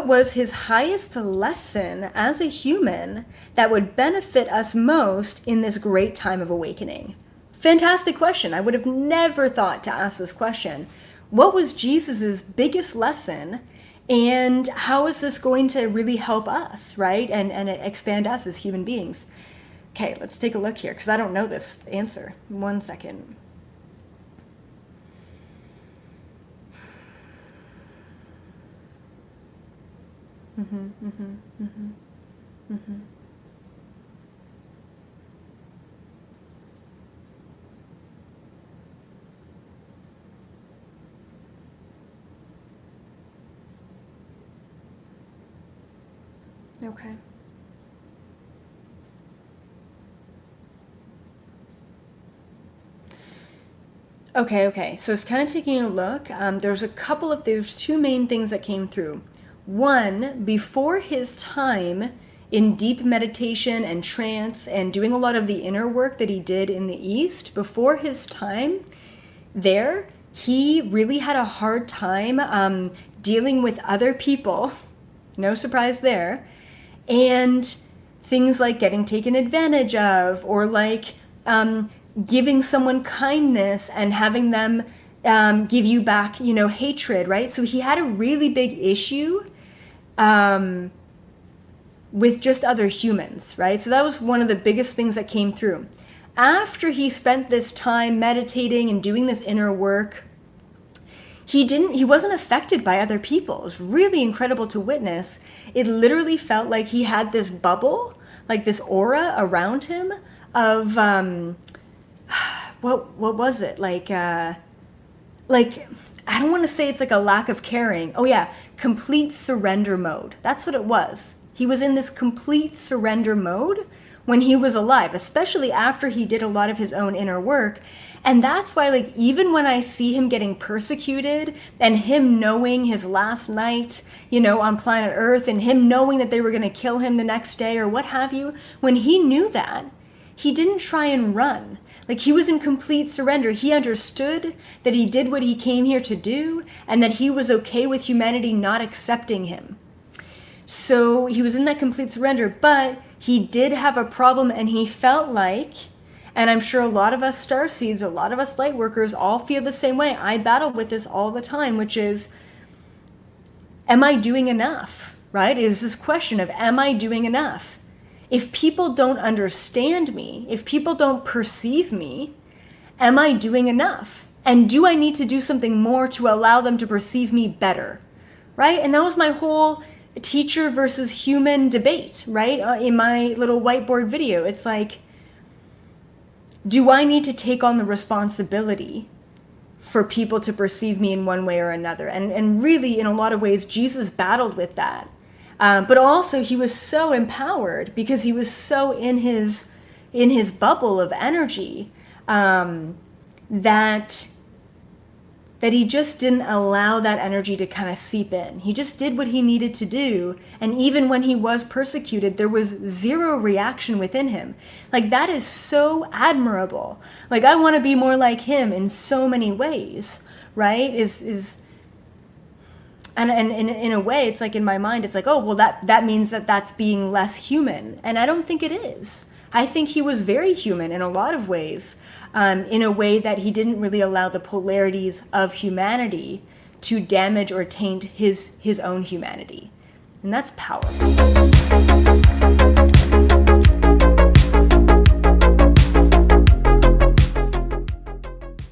what was his highest lesson as a human that would benefit us most in this great time of awakening? Fantastic question. I would have never thought to ask this question. What was Jesus's biggest lesson, and how is this going to really help us, right? And expand us as human beings? Okay, let's take a look here, because I don't know this answer. 1 second. Okay. Okay. So it's kind of taking a look. There's two main things that came through. One, before his time in deep meditation and trance and doing a lot of the inner work that he did in the East, before his time there, he really had a hard time dealing with other people. No surprise there. And things like getting taken advantage of, or like giving someone kindness and having them give you back, hatred, right? So he had a really big issue with just other humans, right? So that was one of the biggest things that came through. After he spent this time meditating and doing this inner work, he wasn't affected by other people. It was really incredible to witness. It literally felt like he had this bubble, like this aura around him of what was it? Like I don't want to say it's like a lack of caring. Oh yeah, complete surrender mode. That's what it was. He was in this complete surrender mode when he was alive, especially after he did a lot of his own inner work. And that's why, like, even when I see him getting persecuted and him knowing his last night, on planet Earth, and him knowing that they were going to kill him the next day or what have you, when he knew that, he didn't try and run. Like, he was in complete surrender. He understood that he did what he came here to do and that he was okay with humanity not accepting him. So he was in that complete surrender, but he did have a problem, and he felt like, and I'm sure a lot of us starseeds, a lot of us light workers all feel the same way. I battle with this all the time, which is, am I doing enough, right? Is this question of, am I doing enough? If people don't understand me, if people don't perceive me, am I doing enough? And do I need to do something more to allow them to perceive me better, right? And that was my whole teacher versus human debate, right? In my little whiteboard video, it's like, do I need to take on the responsibility for people to perceive me in one way or another? And really, in a lot of ways, Jesus battled with that. But also, he was so empowered because he was so in his bubble of energy that he just didn't allow that energy to kind of seep in. He just did what he needed to do. And even when he was persecuted, there was zero reaction within him. Like, that is so admirable. Like, I want to be more like him in so many ways, right? And in a way, it's like, in my mind, it's like, oh, well, that means that's being less human. And I don't think it is. I think he was very human in a lot of ways, in a way that he didn't really allow the polarities of humanity to damage or taint his own humanity. And that's powerful.